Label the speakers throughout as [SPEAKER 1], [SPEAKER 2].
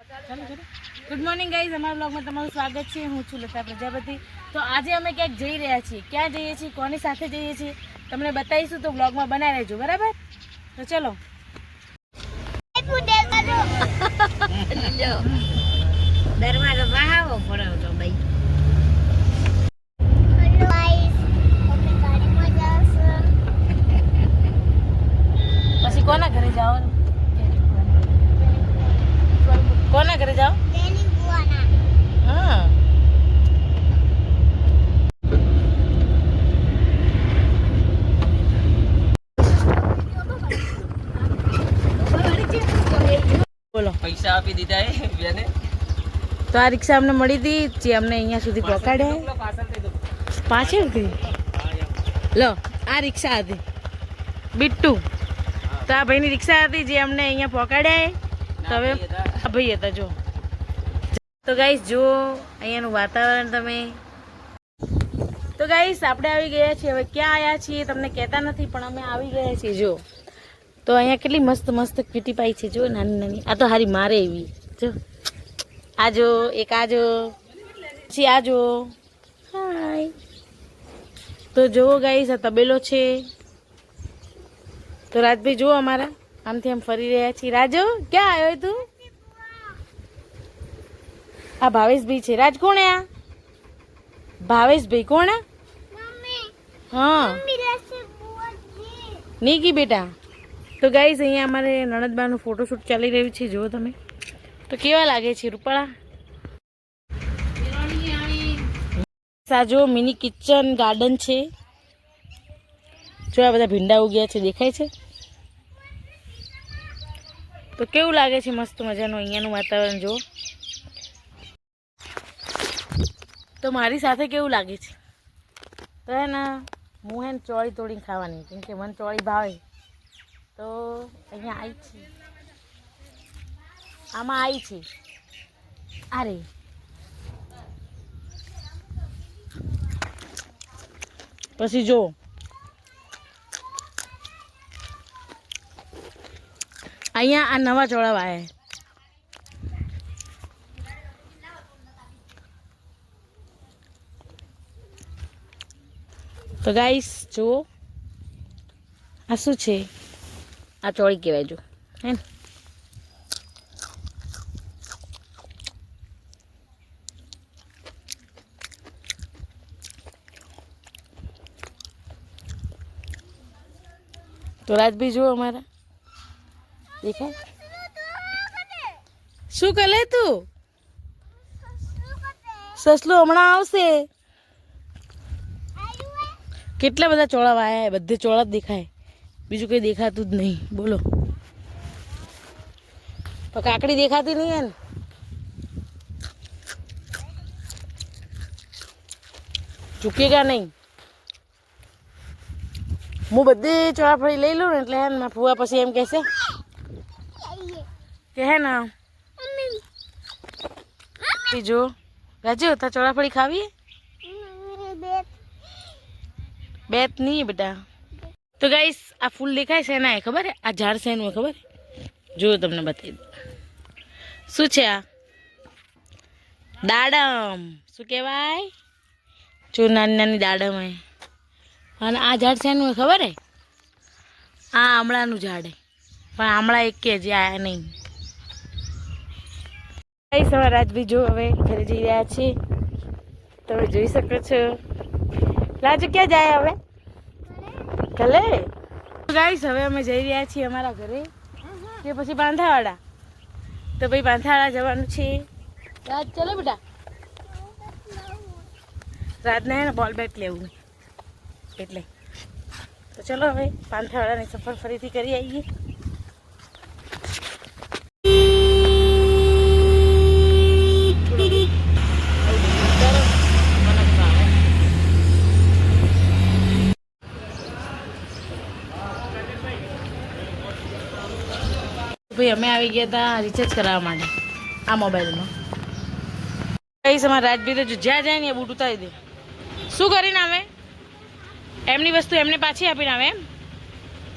[SPEAKER 1] Good morning guys, અમારા બ્લોગમાં તમારું સ્વાગત છે. હું છું લતા પ્રજાપતિ. તો આજે અમે ક્યાંક જઈ રહ્યા છીએ. ક્યાં જઈએ છીએ, કોની સાથે જઈએ છીએ તમને બતાવીશું, તો બ્લોગમાં બનાવી રહેજો, બરાબર? તો ચલો.
[SPEAKER 2] દરવાજો બહાવો પડ્યો ભાઈ.
[SPEAKER 1] પછી કોના ઘરે જાઓ? કોના ઘરે જાઓ? હા. બોલો.
[SPEAKER 3] પૈસા આપી દીધા એ બેને.
[SPEAKER 1] તો આ રિક્ષા અમને મળી હતી, જે અમને અહીંયા સુધી પહોંચાડ્યા. પાછળથી લો, આ રિક્ષા હતી બિટ્ટુ. તો આ ભાઈની રિક્ષા હતી જે અમને અહીંયા પહોંચાડ્યા. તો હવે આ ભાઈ હતા જો. તો ગાઈસ જો અહીંયાનું વાતાવરણ તમે. તો ગાઈસ આપણે આવી ગયા છીએ. હવે ક્યાં આવ્યા છીએ તમને કહેતા નથી, પણ અમે આવી ગયા છીએ. જો તો અહીંયા કેટલી મસ્ત મસ્ત ક્યુટી પાઈ છે જો, નાની નાની. આ તો હારી મારે એવી જો. આજો એક, આજો પછી આજો. હાય. તો જુઓ ગાઈસ, આ તબેલો છે. તો રાજભાઈ જુઓ અમારા આમથી આમ ફરી રહ્યા છીએ. રાજો ક્યાં આવ્યો તું? આ ભાવેશભાઈ છે. રાજ કોણ આ? ભાવેશભાઈ કોણ? હા નીકી બેટા. તો ગાઈસ અહીંયા અમારે નણદબાનું ફોટોશૂટ ચાલી રહ્યું છે. જુઓ તમે. તો કેવા લાગે છે રૂપાળા? સાજો મિની કિચન ગાર્ડન છે. જો આ બધા ભીંડા ઉગ્યા છે, દેખાય છે? તો કેવું લાગે છે? મસ્ત મજાનું અહીંયાનું વાતાવરણ જુઓ. તો મારી સાથે કેવું લાગે છે? તો હે ને હું હે ને ચોળી તોડીને ખાવાની, કેમ કે મને ચોળી ભાવે. તો અહીંયા આવી છે, આમાં આવી છે. અરે પછી જો અહીંયા આ નવા ચોળા વાયા. તો ગાઈસ જુઓ આ શું છે? આ ચોળી કહેવાય જો, હે ને? તો રાજભાઈ જુઓ અમારા, દેખાય? શું કરે તું? સસલું હમણાં આવશે. કેટલા બધા ચોળા વાયા, બધે ચોળા જ દેખાય, બીજું કંઈ દેખાતું જ નહીં. બોલો. તો કાકડી દેખાતી નહીં હે ને? ચૂકેગા નહીં. હું બધી ચોળાફળી લઈ લઉં ને એટલે હે ને મારા ફુવા પછી એમ કહેશે કે હે ને જો રાજુ તાર ચોળાફળી ખાવી? બેત નહીં બેટા. તો ગાઈસ આ ફૂલ દેખાય છે ને, ખબર હે? આ ઝાડ છે એનું ખબર? જો તમને બતાવી દઉં. શું છે આ? દાડમ. શું કહેવાય? જો નાની નાની દાડમ હે. અને આ ઝાડ છે એનું ખબર હે? આ આમળાનું ઝાડ હે, પણ આમળા એક કે હજી આયા નહીં. ગાઈસ હવે રાજભાઈ જો હવે ઘરે જઈ રહ્યા છે, તમે જોઈ શકો છો. રાજુ ક્યાં જાય હવે? ભલે. ગાઈસ હવે અમે જઈ રહ્યા છીએ અમારા ઘરે, કે પછી પાંથાવાડા. તો ભાઈ પાંથાવાડા જવાનું છે. રાજ ચલો બેટા. રાજને હે ને બોલ બેટ લેવું એટલે. તો ચલો હવે પાંથાવાડાની સફર ફરીથી કરી આવીએ. ભાઈ અમે આવી ગયા હતા રિચાર્જ કરાવવા માટે આ મોબાઈલમાં. કઈ સમય રાજભાઈ તો જ્યાં જાય ને એ બૂટ ઉતારી દે. શું કરીને આવે? એમની વસ્તુ એમને પાછી આપીને આવે એમ.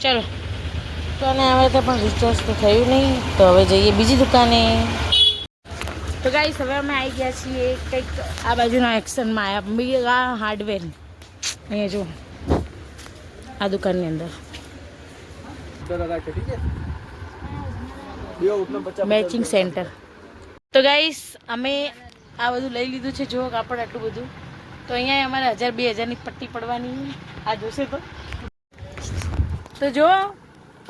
[SPEAKER 1] ચલો તો અને હવે તો પણ રિચાર્જ તો થયું નહીં, તો હવે જઈએ બીજી દુકાને. તો ગાઈસ હવે અમે આવી ગયા છીએ કંઈક આ બાજુના એક્શનમાં આવ્યા મેગા હાર્ડવેર અહીંયા જો આ દુકાનની અંદર મેચિંગ સેન્ટર. તો ગાઈસ અમે આ બધું લઈ લીધું છે. જો કાપડ આટલું બધું તો અહીંયા અમારે 1000-2000ની પટ્ટી પડવાની. આ જોશે તો જો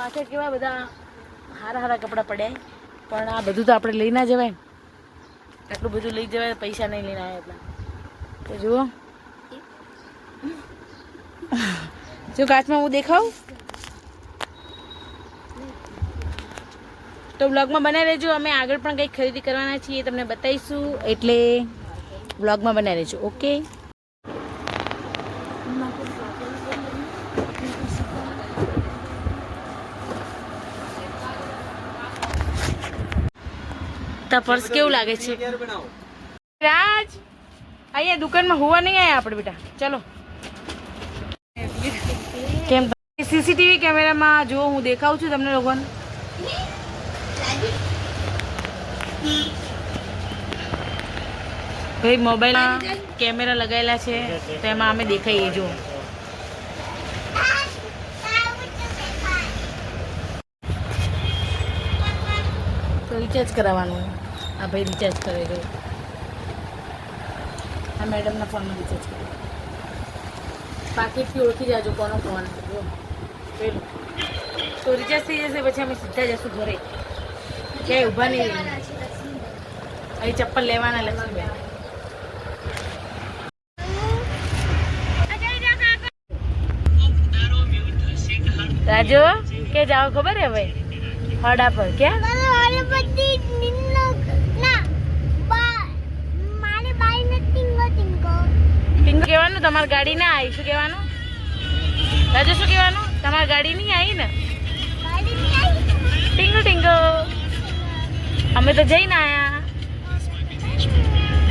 [SPEAKER 1] પાછળ કેવા બધા સારા કપડાં પડ્યા. પણ આ બધું તો આપણે લઈ ના જવાય. આટલું બધું લઈ જવાય પૈસા નહીં લઈને આવ્યા એટલા. તો જુઓ જો કાચમાં હું દેખાવું તો બ્લોગમાં બનાવી રહેજો. અમે આગળ પણ કંઈક ખરીદી કરવાના છીએ તમને બતાવીશું એટલે બ્લોગમાં બનાવી રહેજો. ઓકે. તા પર્સ કેવું લાગે છે રાજ? અહીંયા દુકાનમાં હોવા નહીં આવ્યા આપણે બેટા. ચલો કેમ સીસીટીવી કેમેરામાં જો હું દેખાઉં છું તમને લોકોને. ભાઈ મોબાઈલમાં કેમેરા લગાવેલા છે તો એમાં અમે દેખાઈએ. જો તો રિચાર્જ કરાવવાનું. આ ભાઈ રિચાર્જ કરે ગયો. આ મેડમના ફોનમાં રિચાર્જ કરે. પાકીટથી ઓળખી જાજો કોનો ફોન જો પેલું તો રિચાર્જ થઈ જશે. પછી અમે સીધા જશું ઘરે. ક્યાંય ઊભા નહીં રહીને. અહીં ચપ્પલ લેવાના લક્ષ્મીબેન. રાજો કે જાઓ ખબર હે ભાઈ હડા પર ક્યાં ટીંગો કહેવાનું. તમારી ગાડી ના આવી. શું કહેવાનું રાજો? શું કહેવાનું? તમારી ગાડી નહીં આવી ને? ટીંગો ટીંગો. અમે તો જઈને આયા.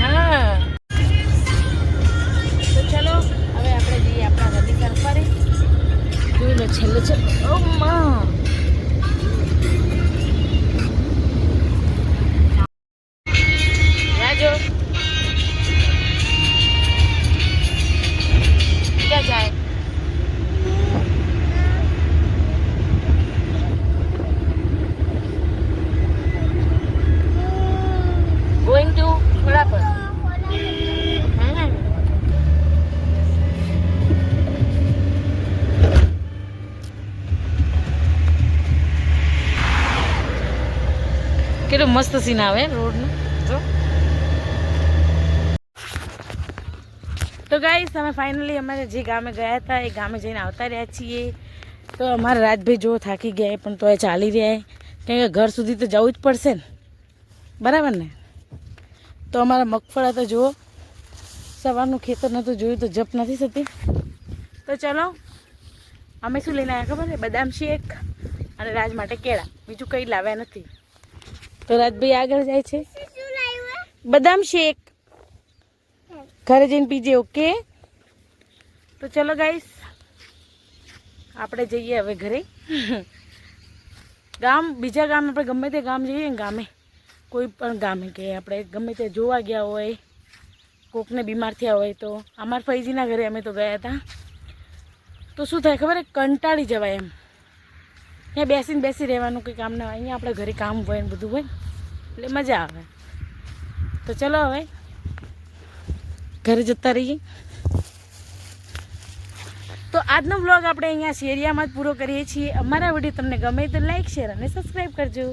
[SPEAKER 1] હા તો ચલો હવે આપણે જઈએ આપણા ઘરની તરફ. જોઈ લો છેલ્લે છે. ઓ માં રાજો ક્યાં જાય? ગોઈંગ ટુ બરાબર. કેટલું મસ્ત સીન આવે રોડનું. જો તો ગાઈસ અમે ફાઇનલી અમારે જે ગામે ગયા હતા એ ગામે જઈને આવતા રહ્યા છીએ. તો અમારા રાજભાઈ જો થાકી ગયા પણ તો એ ચાલી રહ્યા. કેમ કે ઘર સુધી તો જવું જ પડશે ને, બરાબર ને? તો અમારા મગફળા તો જુઓ સવારનું ખેતર નહોતું જોયું તો જપ નથી થતી. તો ચલો અમે શું લઈને આવ્યા ખબર છે? બદામ શેક અને રાજ માટે કેળા. બીજું કંઈ લાવ્યા નથી. તો રાજભાઈ આગળ જાય છે. બદામ શેક ઘરે જઈને પીજે. ઓકે. તો ચલો ગાઈસ આપણે જઈએ હવે ઘરે. બીજા ગામ આપણે ગમે તે ગામ જઈએ ને, ગામે કોઈ પણ ગામે કે આપણે ગમે તે જોવા ગયા હોય, કોકને બીમાર થયા હોય, તો અમારા ફૈજીના ઘરે અમે તો ગયા હતા. તો શું થાય ખબર? કંટાળી જવાય એમ. ત્યાં બેસી રહેવાનું કંઈ કામ ના હોય. અહીંયા આપણે ઘરે કામ હોય ને બધું હોય એટલે મજા આવે. તો ચલો હવે ઘરે જતા રહીએ. તો આજનો વ્લોગ આપણે અહીંયા શેરિયામાં જ પૂરો કરીએ છીએ. અમારા વિડીયો તમને ગમે તો લાઈક, શેર અને સબસ્ક્રાઈબ કરજો.